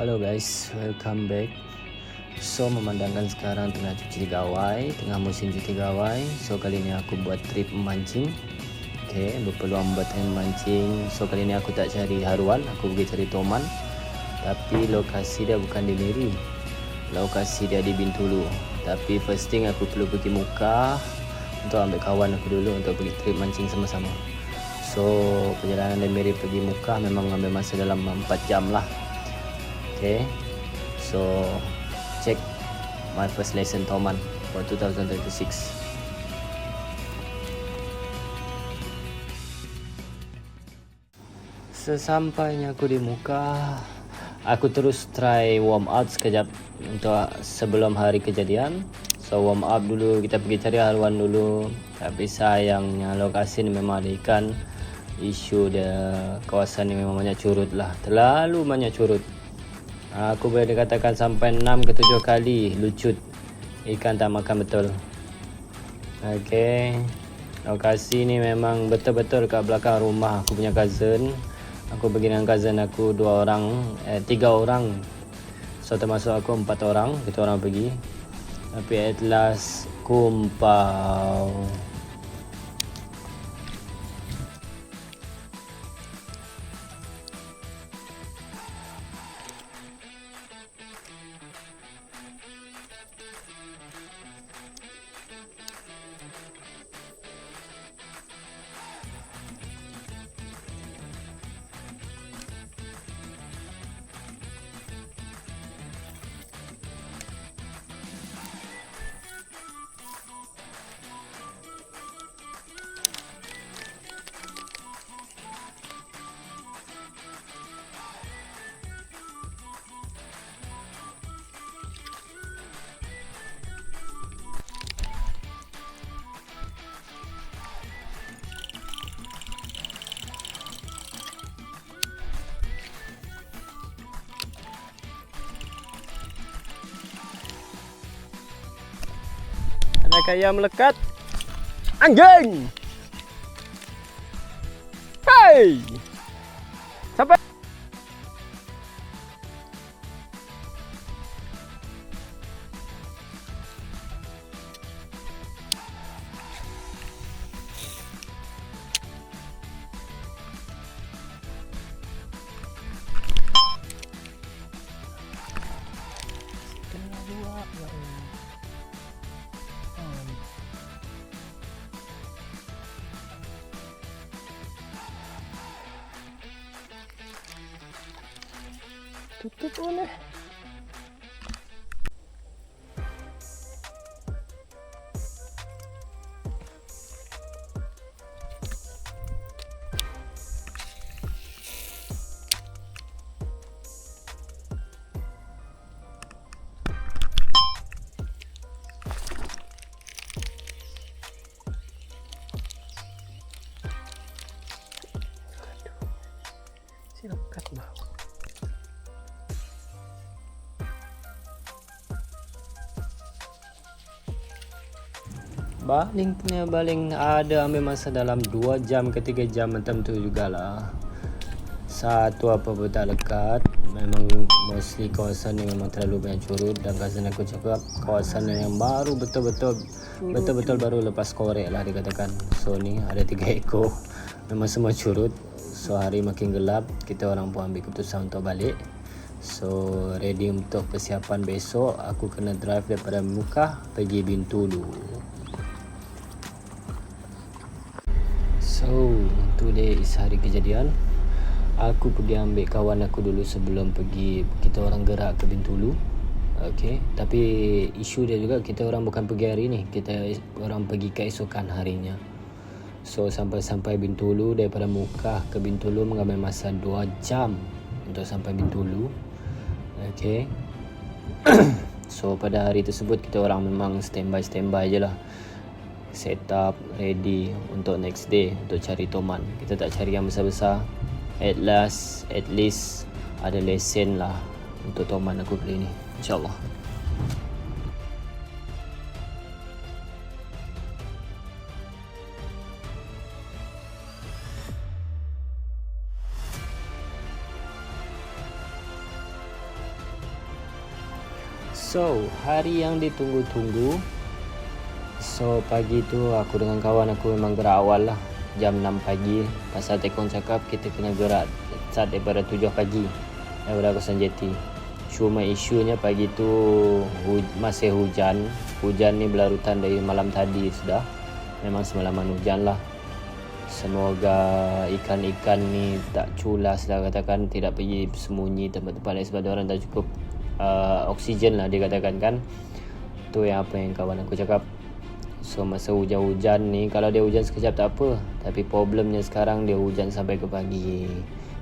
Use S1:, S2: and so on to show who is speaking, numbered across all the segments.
S1: Halo guys, welcome back. So memandangkan sekarang tengah cuci gawai, tengah musim cuci gawai. So kali ini aku buat trip memancing. Okay, berpeluang buat mancing. So kali ini aku tak cari haruan, aku pergi cari toman. Tapi lokasi dia bukan di Miri, lokasi dia di Bintulu. Tapi first thing aku perlu pergi Mukah untuk ambil kawan aku dulu untuk pergi trip mancing sama-sama. So perjalanan dari Miri pergi Mukah memang mengambil masa dalam 4 jam lah. Okay, so check my first lesson toman for 2036. Sesampainya aku di Mukah, aku terus try warm up sekejap untuk sebelum hari kejadian. So warm up dulu, kita pergi cari haluan dulu. Tapi sayangnya lokasi ni memang ada ikan. Isu dia kawasan ni memang banyak curut lah, terlalu banyak curut. Aku boleh dikatakan sampai 6 ke 7 kali lucut ikan tak makan betul. Okay, lokasi ni memang betul-betul kat belakang rumah aku punya cousin. Aku pergi dengan cousin aku 3 orang. So termasuk aku 4 orang, kita orang pergi. Tapi at last kumpau. Anak ayam melekat. Anjing. Hey. Sampai. Tutup boleh. Silakan bau. Baling ada ambil masa dalam 2 jam ke 3 jam macam tu jugalah. Satu apa pun tak lekat. Memang mostly kawasan ni memang terlalu banyak curut. Dan cousin aku cakap kawasan ni yang baru betul-betul baru lepas korek lah dikatakan. So ni ada 3 ekor. Memang semua curut. So hari makin gelap, kita orang pun ambil keputusan untuk balik. So ready untuk persiapan besok. Aku kena drive daripada Mukah pergi Bintulu. So today is hari kejadian. Aku pergi ambil kawan aku dulu sebelum pergi kita orang gerak ke Bintulu. Okay, tapi isu dia juga kita orang bukan pergi hari ni, kita orang pergi keesokan harinya. So sampai Bintulu, daripada Mukah ke Bintulu mengambil masa 2 jam untuk sampai Bintulu. Okay. So pada hari tersebut kita orang memang standby je lah, set up ready untuk next day untuk cari toman. Kita tak cari yang besar-besar. At least ada lesen lah untuk toman aku kali ni, InsyaAllah. So, hari yang ditunggu-tunggu. So, pagi tu aku dengan kawan aku memang gerak awal lah, jam 6 pagi. Pasal Tekong cakap kita kena gerak start daripada 7 pagi daripada kawasan jeti. Cuma isunya pagi tu masih hujan. Hujan ni berlarutan dari malam tadi sudah. Memang semalaman hujan lah. Semoga ikan-ikan ni tak culas lah, katakan tidak pergi sembunyi tempat-tempat lain sebab orang tak cukup oksigen lah dia katakan kan. Tu yang apa yang kawan aku cakap. So masa hujan-hujan ni, kalau dia hujan sekejap tak apa, tapi problemnya sekarang dia hujan sampai ke pagi.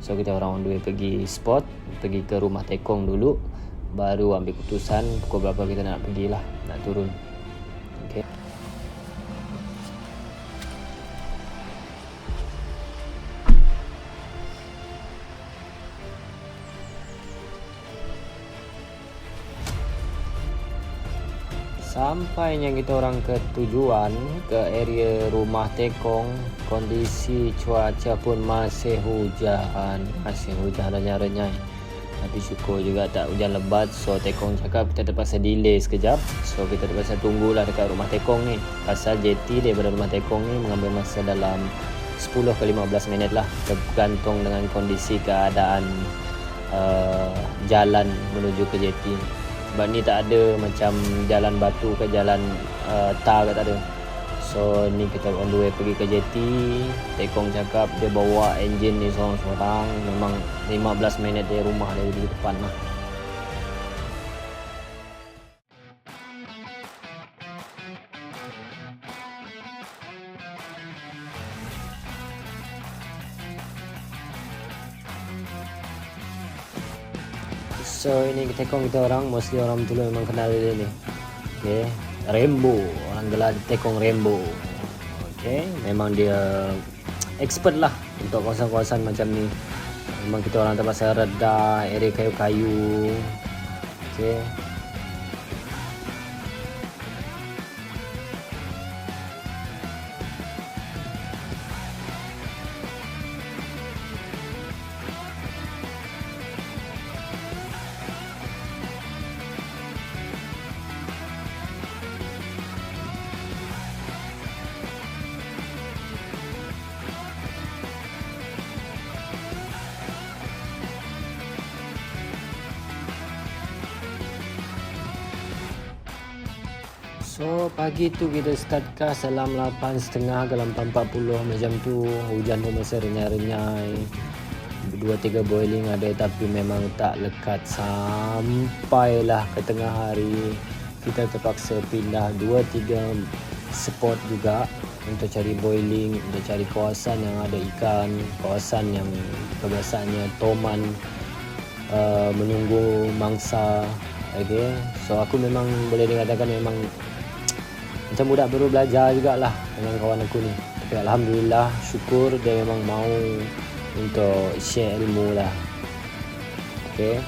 S1: So kita orang on the way pergi spot, pergi ke rumah Tekong dulu, baru ambil keputusan pukul berapa kita nak pergi lah, nak turun. Okay. Sampainya kita orang ke tujuan, ke area rumah Tekong, kondisi cuaca pun masih hujan renyai-renyai. Tapi syukur juga tak hujan lebat. So Tekong cakap kita terpaksa delay sekejap. So kita terpaksa tunggulah dekat rumah Tekong ni. Pasal jeti daripada rumah Tekong ni mengambil masa dalam 10 ke 15 minit lah, tergantung dengan kondisi keadaan jalan menuju ke jeti. Sebab ni tak ada macam jalan batu ke jalan tar ke, tak ada. So ni kita on the way pergi ke jeti. Tekong cakap dia bawa enjin ni seorang-seorang. Memang 15 minit dari rumah dia di depan lah. So ini Tekong kita orang, mostly orang Bintulu memang kenal dia ni. Okay, Rainbow, orang gelar Tekong Rainbow. Okay, memang dia expert lah untuk kawasan-kawasan macam ni. Memang kita orang terpaksa reda area kayu-kayu. Okay. So pagi tu kita start cast dalam 8.30 ke 8.40 macam tu. Hujan pun masih renyai-renyai. 2-3 boiling ada, tapi memang tak lekat sampailah ke tengah hari. Kita terpaksa pindah 2-3 spot juga untuk cari boiling, untuk cari kawasan yang ada ikan, kawasan yang kebiasaannya toman menunggu mangsa. Okay. So aku memang boleh dikatakan memang macam budak baru belajar jugalah dengan kawan aku ni. Tapi alhamdulillah, syukur dia memang mau untuk share ilmu lah. Okay.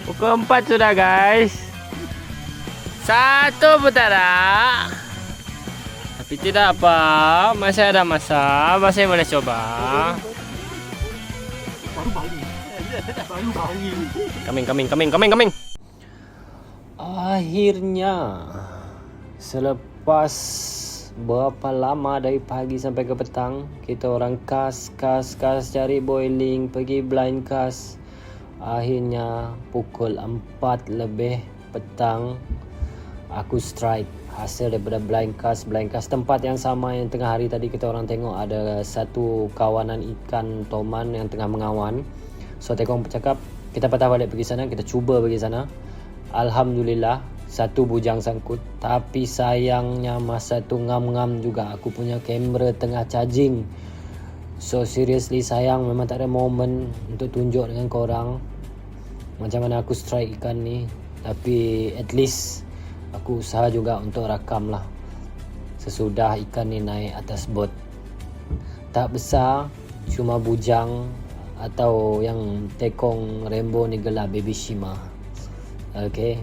S1: Pukul 4 sudah guys. 1 putaran. Tapi tidak apa, masih ada masa, masih boleh coba. Coming. Akhirnya selepas berapa lama dari pagi sampai ke petang, kita orang kas cari boiling, pergi blind cast. Akhirnya pukul 4 lebih petang aku strike hasil daripada blind cast tempat yang sama yang tengah hari tadi kita orang tengok ada satu kawanan ikan toman yang tengah mengawan. So Tekong bercakap kita patah balik pergi sana, kita cuba pergi sana. Alhamdulillah satu bujang sangkut, tapi sayangnya masa tu ngam-ngam juga, aku punya kamera tengah charging. So seriously sayang, memang tak ada moment untuk tunjuk dengan korang macam mana aku strike ikan ni. Tapi at least aku usaha juga untuk rakam lah sesudah ikan ni naik atas bot. Tak besar, cuma bujang atau yang tekong rainbow ni gelap Baby Shima. Okay.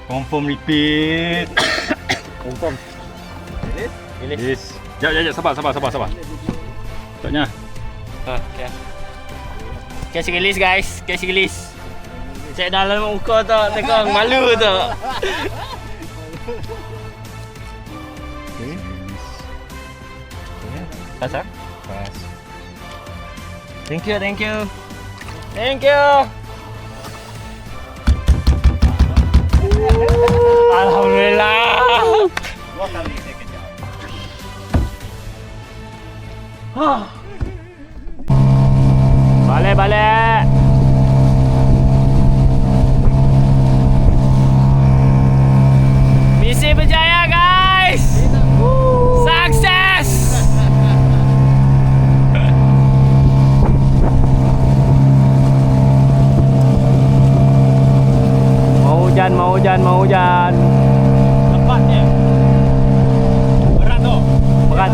S2: Confirm repeat.
S1: Confirm.
S2: Yes. Jap, sabar. Taknya.
S1: Okay. Cash release guys, cash release. Cek dalam muka tak, tekong malu tak.
S2: Pas ah? Pas.
S1: Thank you. Alhamdulillah.
S2: Dua kali saya kejar.
S1: Balik. Misi berjaya guys. Sukses. Mau hujan.
S2: Tepatnya. Berat tu.
S1: Berat.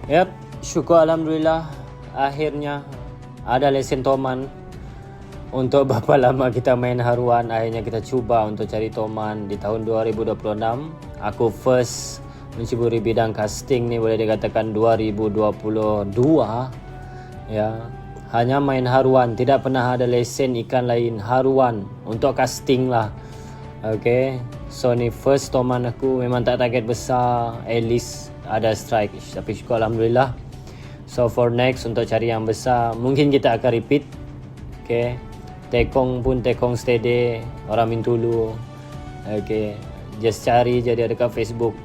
S1: Yep, syukur alhamdulillah akhirnya ada lesen Toman. Untuk berapa lama kita main haruan, akhirnya kita cuba untuk cari Toman di tahun 2026. Aku first mencuburi bidang casting ni boleh dikatakan 2022 ya. Hanya main haruan, tidak pernah ada lesen ikan lain, haruan untuk casting lah. Okay, so ni first Toman aku, memang tak target besar, at least ada strike, tapi syukur alhamdulillah. So for next untuk cari yang besar, mungkin kita akan repeat. Okay, tekong pun tekong steady orang Bintulu. Okay, just cari je dia dekat Facebook,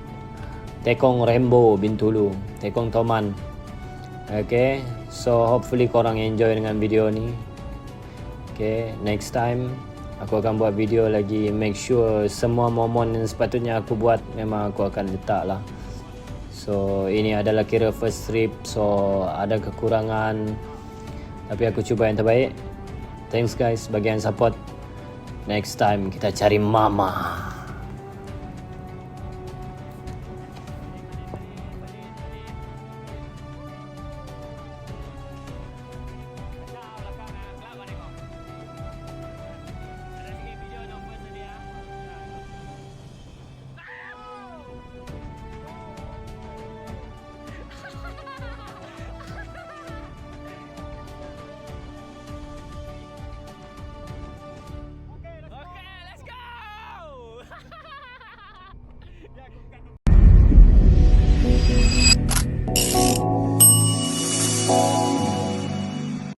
S1: tekong rainbow Bintulu, tekong Toman. Okay, so hopefully korang enjoy dengan video ni. Okay, next time aku akan buat video lagi, make sure semua momen yang sepatutnya aku buat memang aku akan letak lah. So ini adalah kira first trip, so ada kekurangan, tapi aku cuba yang terbaik. Thanks guys bagi yang support. Next time kita cari mama.